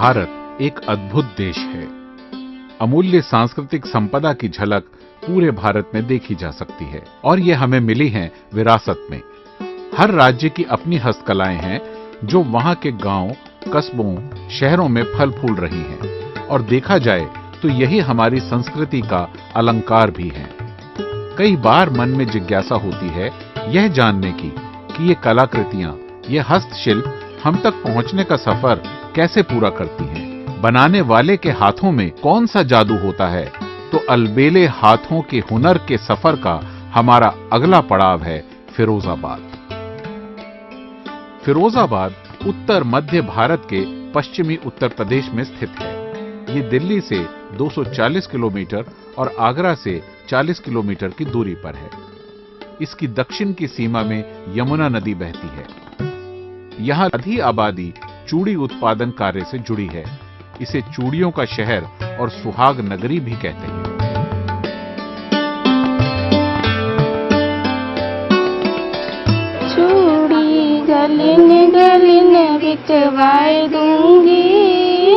भारत एक अद्भुत देश है। अमूल्य सांस्कृतिक संपदा की झलक पूरे भारत में देखी जा सकती है और ये हमें मिली है विरासत में। हर राज्य की अपनी हस्तकलाएं हैं जो वहां के गांव, कस्बों, शहरों में फल फूल रही हैं और देखा जाए तो यही हमारी संस्कृति का अलंकार भी है। कई बार मन में जिज्ञासा होती है यह जानने की कि ये कलाकृतियां, ये हस्तशिल्प हम तक पहुंचने का सफर कैसे पूरा करती हैं। बनाने वाले के हाथों में कौन सा जादू होता है? तो अलबेले हाथों के हुनर के सफर का हमारा अगला पड़ाव है फिरोजाबाद। फिरोजाबाद उत्तर मध्य भारत के पश्चिमी उत्तर प्रदेश में स्थित है। ये दिल्ली से 240 किलोमीटर और आगरा से 40 किलोमीटर की दूरी पर है। इसकी दक्षिण की सीमा में यमुना नदी बहती है। यहां आधी आबादी चूड़ी उत्पादन कार्य से जुड़ी है। इसे चूड़ियों का शहर और सुहाग नगरी भी कहते हैं। चूड़ी गलिन गलिन बिकवाए दूंगी,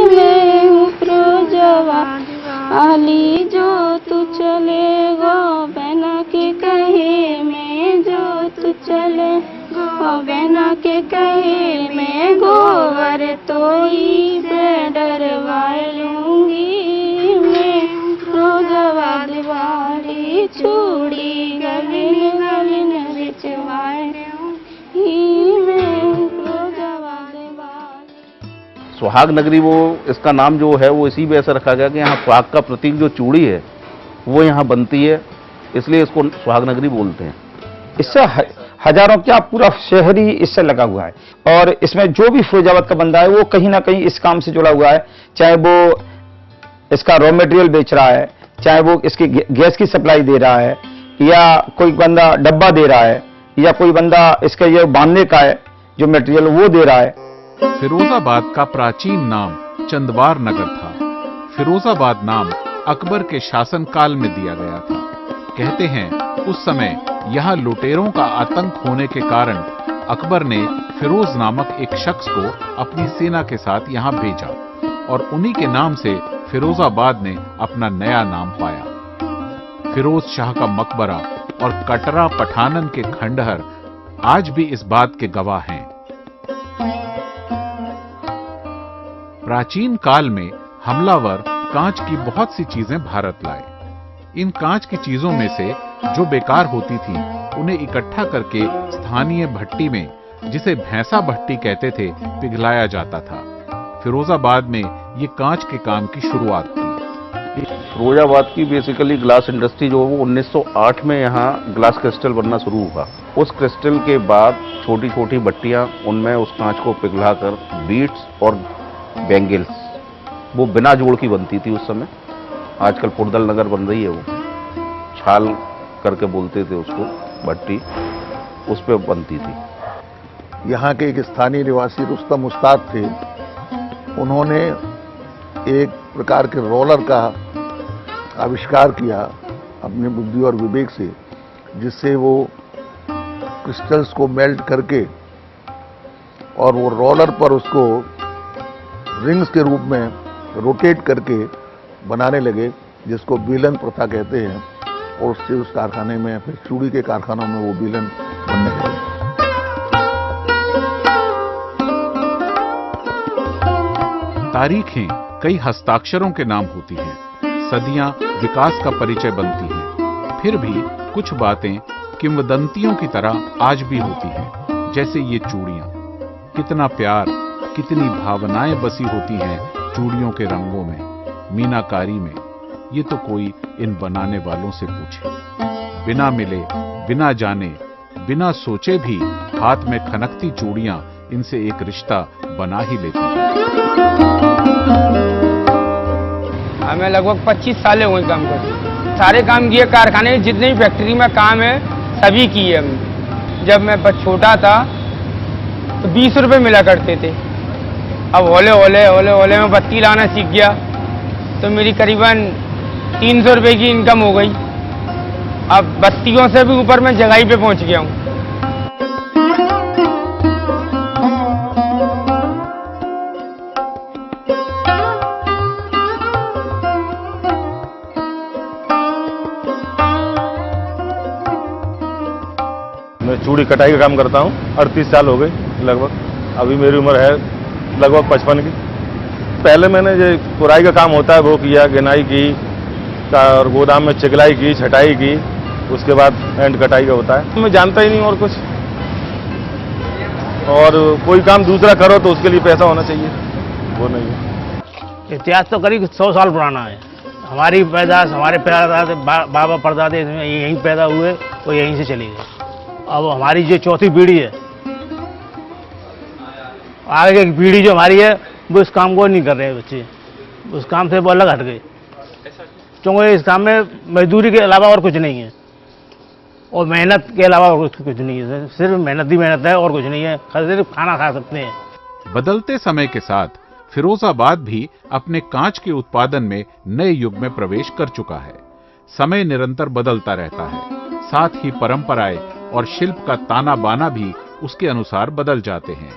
मैं हूँ फिरोजाबाद आली जो तू चलेगा, बहना के कहे में जो तू चले बहना के कहे में गोवर तो ही डरवाए लूंगी, मैं फिरोजाबाद वाली चूड़ी गलिन गलिन बिचवाए ही, मैं फिरोजाबाद वाली। सुहाग नगरी वो इसका नाम जो है वो इसी वजह से रखा गया कि यहाँ सुहाग का प्रतीक जो चूड़ी है वो यहाँ बनती है, इसलिए इसको सुहाग नगरी बोलते हैं। इससे हजारों क्या पूरा शहर ही इससे लगा हुआ है और इसमें जो भी फिरोजाबाद का बंदा है वो कहीं ना कहीं इस काम से जुड़ा हुआ है। चाहे वो इसका रॉ मटेरियल बेच रहा है, चाहे वो इसकी गैस की सप्लाई दे रहा है, या कोई बंदा डब्बा दे रहा है, या कोई बंदा इसका ये बांधने का है जो मटेरियल वो दे रहा है। फिरोजाबाद का प्राचीन नाम चंदवार नगर था। फिरोजाबाद नाम अकबर के शासनकाल में दिया गया था। कहते हैं उस समय यहाँ लुटेरों का आतंक होने के कारण अकबर ने फिरोज नामक एक शख्स को अपनी सेना के साथ यहाँ भेजा और उन्हीं के नाम से फिरोजाबाद ने अपना नया नाम पाया। फिरोज शाह का मकबरा और कटरा पठानन के खंडहर आज भी इस बात के गवाह हैं। प्राचीन काल में हमलावर कांच की बहुत सी चीजें भारत लाए। इन कांच की चीजों में से जो बेकार होती थी उन्हें इकट्ठा करके स्थानीय भट्टी में, जिसे भैंसा भट्टी कहते थे, पिघलाया जाता था। फिरोजाबाद में ये कांच के काम की शुरुआत थी। फिरोजाबाद की बेसिकली ग्लास इंडस्ट्री जो वो 1908 में यहाँ ग्लास क्रिस्टल बनना शुरू हुआ। उस क्रिस्टल के बाद छोटी छोटी भट्टियाँ, उनमें उस कांच को पिघलाकर बीड्स और बैंगल्स वो बिना जोड़ की बनती थी उस समय। आजकल पुरदल नगर बन रही है, वो छाल करके बोलते थे उसको, भट्टी उस पे बनती थी। यहाँ के एक स्थानीय निवासी रुस्तम उस्ताद थे। उन्होंने एक प्रकार के रोलर का आविष्कार किया अपनी बुद्धि और विवेक से, जिससे वो क्रिस्टल्स को मेल्ट करके और वो रोलर पर उसको रिंग्स के रूप में रोटेट करके बनाने लगे, जिसको बीलन प्रथा कहते हैं। और उससे उस कारखाने में, फिर चूड़ी के कारखानों में वो बीलन बनने लगे। तारीखें कई हस्ताक्षरों के नाम होती हैं। सदियां विकास का परिचय बनती हैं। फिर भी कुछ बातें किंवदंतियों की तरह आज भी होती हैं। जैसे ये चूड़ियां, कितना प्यार, कितनी भावनाएं बसी होती हैं चूड़ियों के रंगों में, मीनाकारी में। ये तो कोई इन बनाने वालों से पूछे। बिना मिले, बिना जाने, बिना सोचे भी हाथ में खनकती चूड़ियां इनसे एक रिश्ता बना ही लेती हैं। हमें लगभग 25 साल हुए काम करते। सारे काम किए, कारखाने में जितने भी फैक्ट्री में काम है सभी किए हमने। जब मैं छोटा था तो 20 रुपए मिला करते थे। अब होले होले होले होले में बत्ती लाना सीख गया तो मेरी करीबन 300 रुपए की इनकम हो गई। अब बत्तियों से भी ऊपर मैं जगह पे पहुंच गया हूँ। मैं चूड़ी कटाई का काम करता हूँ, 38 साल हो गए लगभग। अभी मेरी उम्र है लगभग 55 की। पहले मैंने जो पुराई का काम होता है वो किया, गिनाई की और गोदाम में चिकलाई की, छटाई की, उसके बाद एंड कटाई का होता है। मैं जानता ही नहीं और कुछ। और कोई काम दूसरा करो तो उसके लिए पैसा होना चाहिए, वो नहीं है। इतिहास तो करीब 100 साल पुराना है। हमारी पैदाश, हमारे बाबा परदादे यहीं पैदा हुए और यहीं से चले गए। अब हमारी जो चौथी पीढ़ी है, आगे की पीढ़ी जो हमारी है, वो इस काम को नहीं कर रहे हैं। बच्चे उस काम से वो अलग हट गए, क्योंकि इस काम में मजदूरी के अलावा और कुछ नहीं है और मेहनत के अलावा और कुछ नहीं है। सिर्फ मेहनत ही मेहनत है और कुछ नहीं है। सिर्फ खाना खा सकते हैं। बदलते समय के साथ फिरोजाबाद भी अपने कांच के उत्पादन में नए युग में प्रवेश कर चुका है। समय निरंतर बदलता रहता है, साथ ही परंपराएं और शिल्प का ताना बाना भी उसके अनुसार बदल जाते हैं।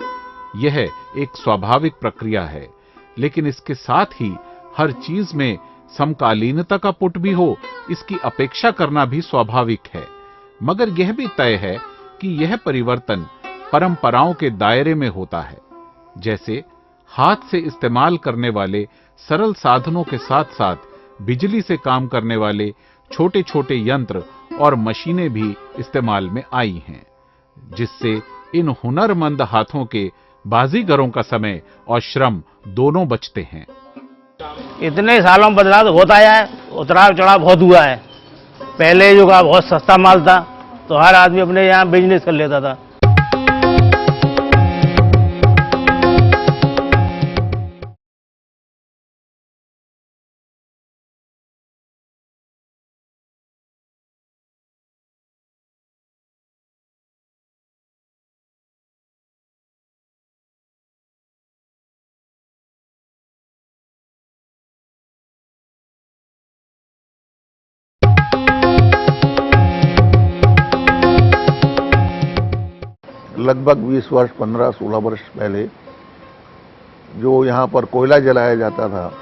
यह एक स्वाभाविक प्रक्रिया है, लेकिन इसके साथ ही हर चीज में समकालीनता का पुट भी हो, इसकी अपेक्षा करना भी स्वाभाविक है। मगर यह भी तय है कि यह परिवर्तन परंपराओं के दायरे में होता है। जैसे हाथ से इस्तेमाल करने वाले सरल साधनों के साथ साथ बिजली से काम करने वाले छोटे छोटे यंत्र और मशीनें भी इस्तेमाल में आई हैं, जिससे इन हुनरमंद हाथों के बाजीगरों का समय और श्रम दोनों बचते हैं। इतने सालों में बदलाव होता है, उतराव चढ़ाव बहुत हुआ है। पहले जो का बहुत सस्ता माल था तो हर आदमी अपने यहाँ बिजनेस कर लेता था। लगभग 20 वर्ष 15-16 वर्ष पहले जो यहाँ पर कोयला जलाया जाता था,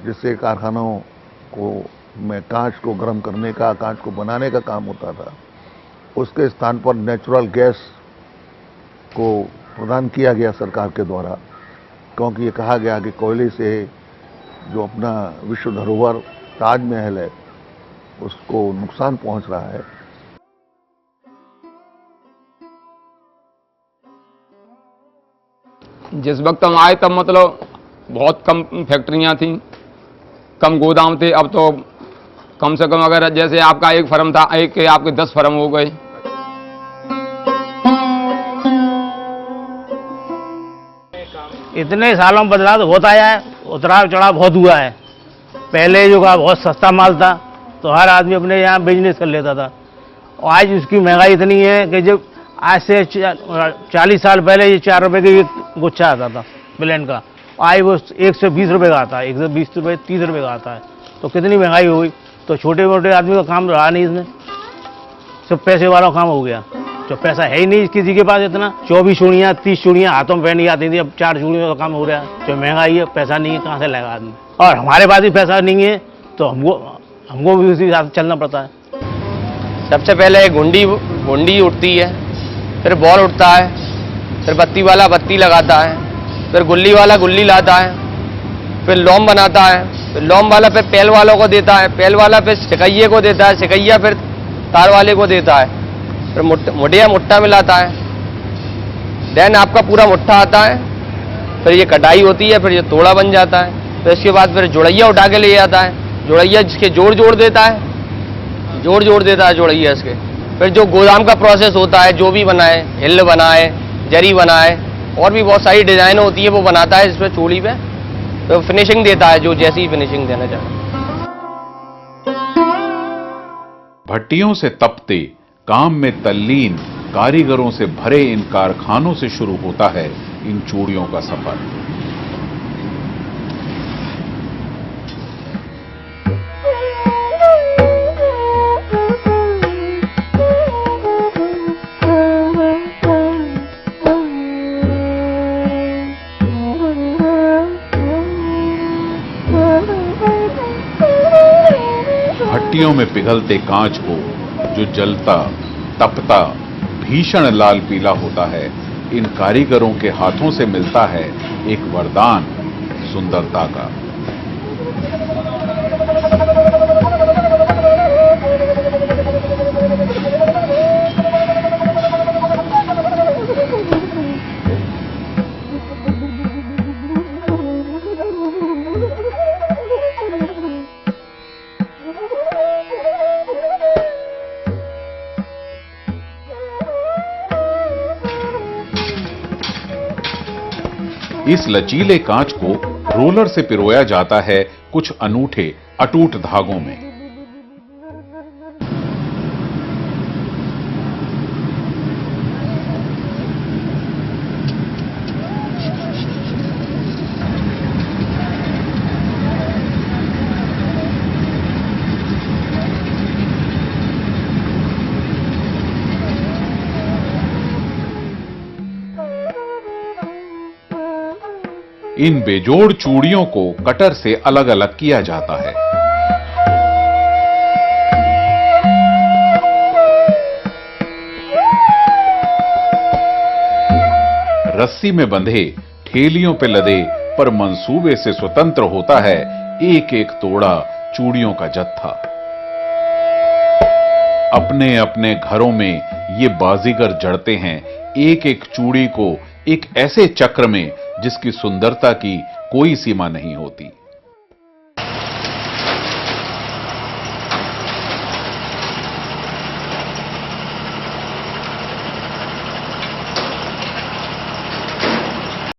जिससे कारखानों को में कांच को गर्म करने का, कांच को बनाने का काम होता था, उसके स्थान पर नेचुरल गैस को प्रदान किया गया सरकार के द्वारा, क्योंकि ये कहा गया कि कोयले से जो अपना विश्व धरोहर ताजमहल है उसको नुकसान पहुंच रहा है। जिस वक्त हम आए तब मतलब बहुत कम फैक्ट्रियां थी, कम गोदाम थे। अब तो कम से कम अगर जैसे आपका एक फर्म था, एक के आपके 10 फर्म हो गए। इतने सालों में बदलाव होता है, उतराव चढ़ाव बहुत हुआ है। पहले जो का बहुत सस्ता माल था तो हर आदमी अपने यहाँ बिजनेस कर लेता था और आज उसकी महंगाई इतनी है कि जब आज से 40 साल पहले ये 4 रुपए का एक गुच्छा आता था ब्लेंड का, आज वो 120 रुपए का आता है, 120 रुपए 30 रुपए का आता है। तो कितनी महंगाई हुई। तो छोटे मोटे आदमी का काम रहा नहीं, इसमें सब पैसे वाला काम हो गया। जो पैसा है ही नहीं किसी के पास इतना। 24 चूड़ियाँ 30 चूड़ियाँ हाथों में पहनी जाती थी, अब 4 चूड़ियों का काम हो रहा है। जो महंगाई है, पैसा नहीं है, कहाँ से लाएगा आदमी। और हमारे पास भी पैसा नहीं है तो हमको भी उसी हिसाब से चलना पड़ता है। सबसे पहले घुंडी उठती है, फिर बॉल उठता है, फिर बत्ती वाला बत्ती लगाता है, फिर गुल्ली वाला गुल्ली लाता है, फिर लौम बनाता है, फिर लौम वाला फिर पेल वालों को देता है, पेल वाला फिर सिकैये को देता है, सिकैया फिर तार वाले को देता है, फिर मुठिया मुट्ठा मिलाता है। देन आपका पूरा मुट्ठा आता है, फिर ये कटाई होती है, फिर ये तोड़ा बन जाता है। फिर इसके बाद फिर जुड़ैया उठा के ले जाता है, जुड़ैया जिसके जोड़ देता है, जोड़ देता है जुड़ैया इसके। फिर जो गोदाम का प्रोसेस होता है, जो भी बनाए, हिल बनाए, जरी बनाए, और भी बहुत सारी डिजाइन होती है वो बनाता है इस पर चूड़ी पे, तो फिनिशिंग देता है जो जैसी फिनिशिंग देना चाहे। भट्टियों से तपते, काम में तल्लीन कारीगरों से भरे इन कारखानों से शुरू होता है इन चूड़ियों का सफर। भट्टियों में पिघलते कांच को जो जलता, तपता भीषण लाल पीला होता है। इन कारीगरों के हाथों से मिलता है एक वरदान सुंदरता का। इस लचीले कांच को रोलर से पिरोया जाता है कुछ अनूठे अटूट धागों में। इन बेजोड़ चूड़ियों को कटर से अलग अलग किया जाता है। रस्सी में बंधे ठेलियों पे लदे पर मंसूबे से स्वतंत्र होता है एक एक तोड़ा चूड़ियों का जत्था। अपने अपने घरों में ये बाजीगर जड़ते हैं एक एक चूड़ी को एक ऐसे चक्र में जिसकी सुंदरता की कोई सीमा नहीं होती।